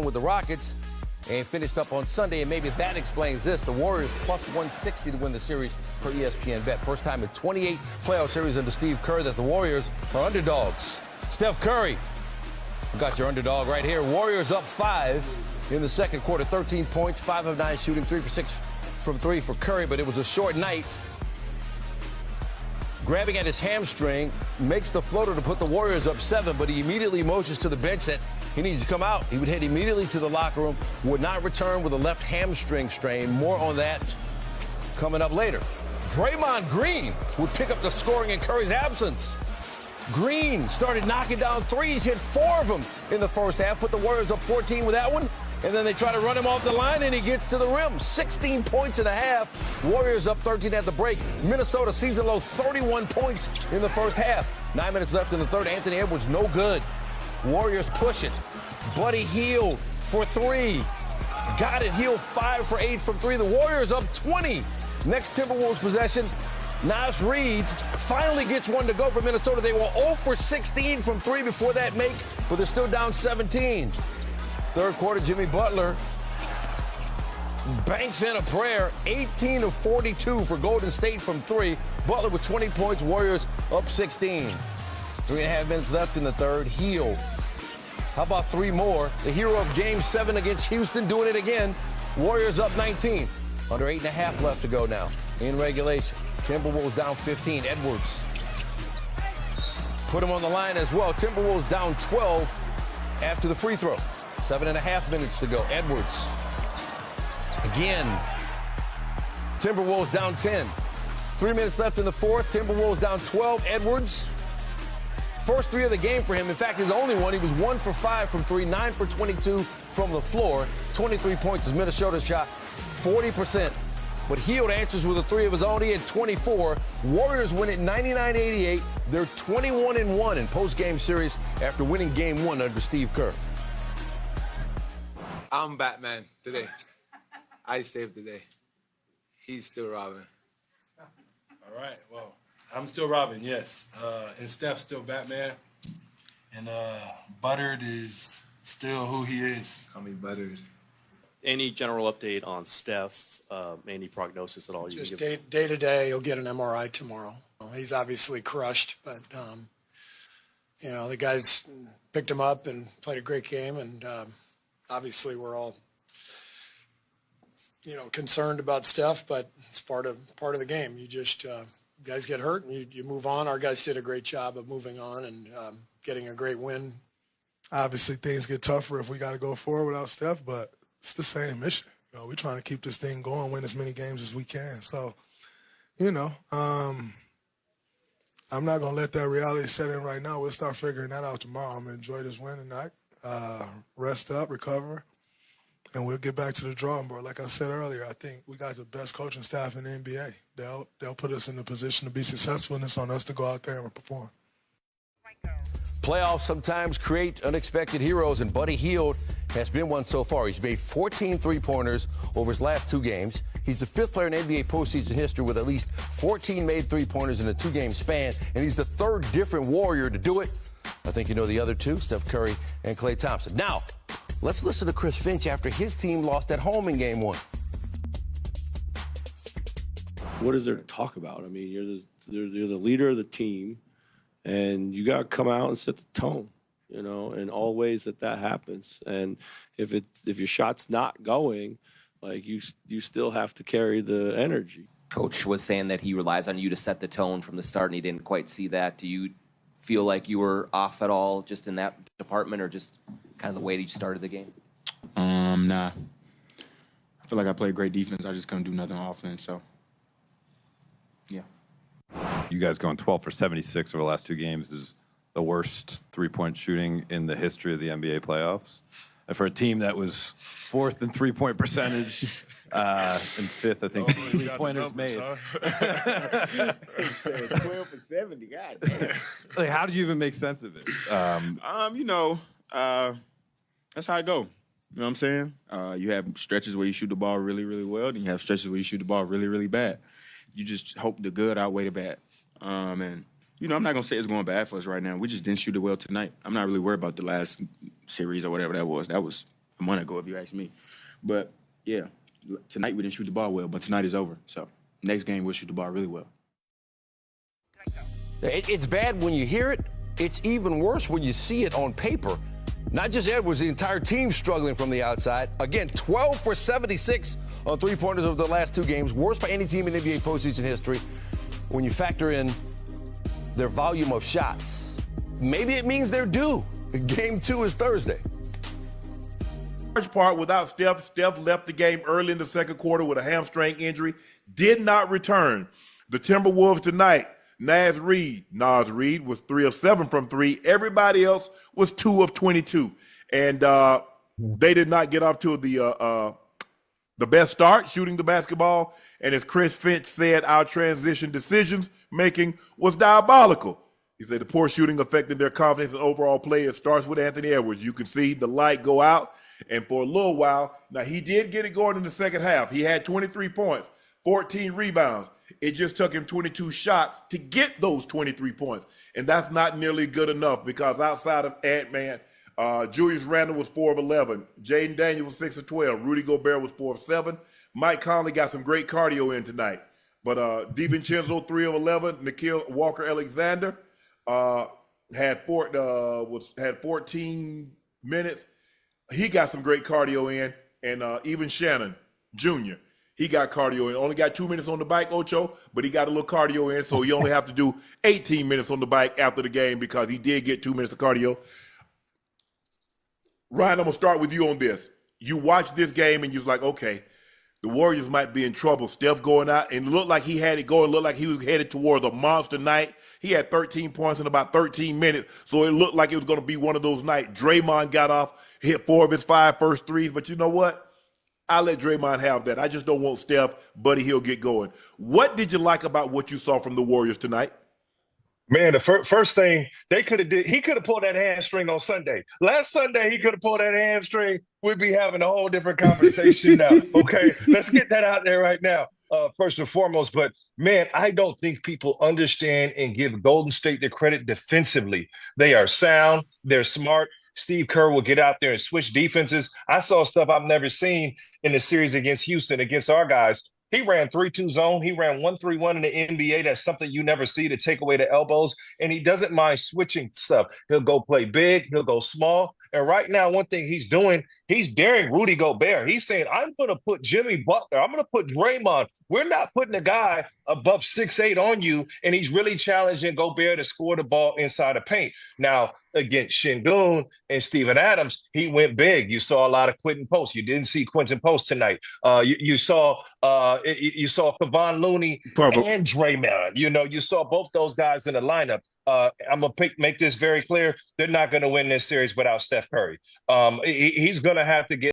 with the Rockets and finished up on Sunday, and maybe that explains this. The Warriors plus 160 to win the series per ESPN bet. First time in 28 playoff series under Steve Kerr that the Warriors are underdogs. Steph Curry, got your underdog right here. Warriors up 5 in the second quarter, 13 points, 5 of 9 shooting, 3 for 6 from 3 for Curry, but it was a short night. Grabbing at his hamstring, makes the floater to put the Warriors up 7, but he immediately motions to the bench that he needs to come out. He would head immediately to the locker room, would not return with a left hamstring strain. More on that coming up later. Draymond Green would pick up the scoring in Curry's absence. Green started knocking down threes, hit 4 of them in the first half, put the Warriors up 14 with that one, and then they try to run him off the line, and he gets to the rim. 16 points and a half. Warriors up 13 at the break. Minnesota season low 31 points in the first half. 9 minutes left in the third. Anthony Edwards no good. Warriors push it. Buddy Hield for 3. Got it. Hield 5 for 8 from 3. The Warriors up 20. Next Timberwolves possession. Naz Reid finally gets one to go for Minnesota. They were 0 for 16 from 3 before that make, but they're still down 17. Third quarter, Jimmy Butler banks in a prayer. 18 of 42 for Golden State from 3. Butler with 20 points. Warriors up 16. 3.5 minutes left in the third. Hield. How about 3 more? The hero of Game 7 against Houston doing it again. Warriors up 19. Under 8.5 left to go now in regulation. Timberwolves down 15. Edwards put him on the line as well. Timberwolves down 12 after the free throw. 7.5 minutes to go. Edwards again. Timberwolves down 10. 3 minutes left in the fourth. Timberwolves down 12. Edwards. First 3 of the game for him. In fact, his only one. He was 1 for 5 from 3, 9 for 22 from the floor. 23 points as Minnesota shot 40%. But Hield answers with a 3 of his own. He had 24. Warriors win it 99-88. They're 21-1 in post-game series after winning Game 1 under Steve Kerr. I'm Batman today. I saved the day. He's still Robin. All right, well, I'm still Robin, yes. And Steph's still Batman. And Buttered is still who he is. Call me Buttered. Any general update on Steph? Any prognosis at all? Just day to day. He'll get an MRI tomorrow. He's obviously crushed, but you know, the guys picked him up and played a great game, and obviously we're all, you know, concerned about Steph, but it's part of the game. You just guys get hurt and you move on. Our guys did a great job of moving on and getting a great win. Obviously, things get tougher if we got to go forward without Steph, but it's the same mission. You know, we're trying to keep this thing going, win as many games as we can. So, you know, I'm not going to let that reality set in right now. We'll start figuring that out tomorrow. I'm going to enjoy this win tonight, rest up, recover, and we'll get back to the drawing board. Like I said earlier, I think we got the best coaching staff in the NBA. They'll put us in a position to be successful, and it's on us to go out there and perform. Playoffs sometimes create unexpected heroes, and Buddy Hield has been one so far. He's made 14 three-pointers over his last 2 games. He's the 5th player in NBA postseason history with at least 14 made three-pointers in a 2-game span, and he's the 3rd different Warrior to do it. I think you know the other 2, Steph Curry and Klay Thompson. Now, let's listen to Chris Finch after his team lost at home in Game 1. What is there to talk about? I mean, you're the leader of the team, and you got to come out and set the tone, you know, in all ways that happens. And if your shot's not going, like you still have to carry the energy. Coach was saying that he relies on you to set the tone from the start, and he didn't quite see that. Do you feel like you were off at all just in that department, or just kind of the way that you started the game? Nah. I feel like I played great defense. I just couldn't do nothing on offense, so, yeah. You guys going 12 for 76 over the last 2 games is the worst three-point shooting in the history of the NBA playoffs. And for a team that was 4th in three-point percentage and 5th, I think, three-pointers made. He said 12 for 70, God damn. Like, how do you even make sense of it? You know, that's how it go. You know what I'm saying? You have stretches where you shoot the ball really, really well, and you have stretches where you shoot the ball really, really bad. You just hope the good outweigh the bad. And, you know, I'm not going to say it's going bad for us right now. We just didn't shoot it well tonight. I'm not really worried about the last series or whatever that was. That was a month ago, if you ask me. But yeah, tonight we didn't shoot the ball well, but tonight is over. So next game we'll shoot the ball really well. It's bad when you hear it. It's even worse when you see it on paper. Not just Edwards, the entire team struggling from the outside. Again, 12 for 76 on three-pointers over the last two games. Worst by any team in NBA postseason history. When you factor in their volume of shots, maybe it means they're due. Game 2 is Thursday. Large part without Steph. Steph left the game early in the second quarter with a hamstring injury. Did not return. The Timberwolves tonight, Naz Reid was 3 of 7 from 3. Everybody else was 2 of 22. And they did not get off to the best start shooting the basketball. And as Chris Finch said, our transition decisions making was diabolical. He said the poor shooting affected their confidence and overall play. It starts with Anthony Edwards. You can see the light go out. And for a little while, now he did get it going in the second half. He had 23 points, 14 rebounds. It just took him 22 shots to get those 23 points. And that's not nearly good enough because outside of Ant-Man, Julius Randle was 4 of 11. Jayden Daniels was 6 of 12. Rudy Gobert was 4 of 7. Mike Conley got some great cardio in tonight. But DiVincenzo, 3 of 11. Nikhil Walker-Alexander had 14 minutes. He got some great cardio in. And even Shannon Jr., he got cardio in. Only got 2 minutes on the bike, Ocho, but he got a little cardio in, so he only have to do 18 minutes on the bike after the game because he did get 2 minutes of cardio. Ryan, I'm going to start with you on this. You watched this game and you was like, okay, the Warriors might be in trouble. Steph going out and looked like he had it going, looked like he was headed toward a monster night. He had 13 points in about 13 minutes, so it looked like it was going to be one of those nights. Draymond got off, hit 4 of his 5 first threes, but you know what? I'll let Draymond have that. I just don't want Steph. Buddy, he'll get going. What did you like about what you saw from the Warriors tonight? Man, the first thing they could have did, he could have pulled that hamstring on Sunday. Last Sunday, he could have pulled that hamstring. We'd be having a whole different conversation now. Okay, let's get that out there right now, first and foremost. But, man, I don't think people understand and give Golden State the credit defensively. They are sound. They're smart. Steve Kerr will get out there and switch defenses. I saw stuff I've never seen in the series against Houston, against our guys. He ran 3-2 zone. He ran 1-3-1 in the NBA. That's something you never see to take away the elbows. And he doesn't mind switching stuff. He'll go play big. He'll go small. And right now, one thing he's doing, he's daring Rudy Gobert. He's saying, I'm going to put Jimmy Butler. I'm going to put Draymond. We're not putting a guy above 6'8" on you. And he's really challenging Gobert to score the ball inside the paint. Now, against Şengün and Steven Adams, he went big. You saw a lot of Quentin Post. You didn't see Quentin Post tonight. You saw Kevon Looney and Draymond. You saw both those guys in the lineup. I'm going to make this very clear. They're not going to win this series without Steph Curry. He's going to have to get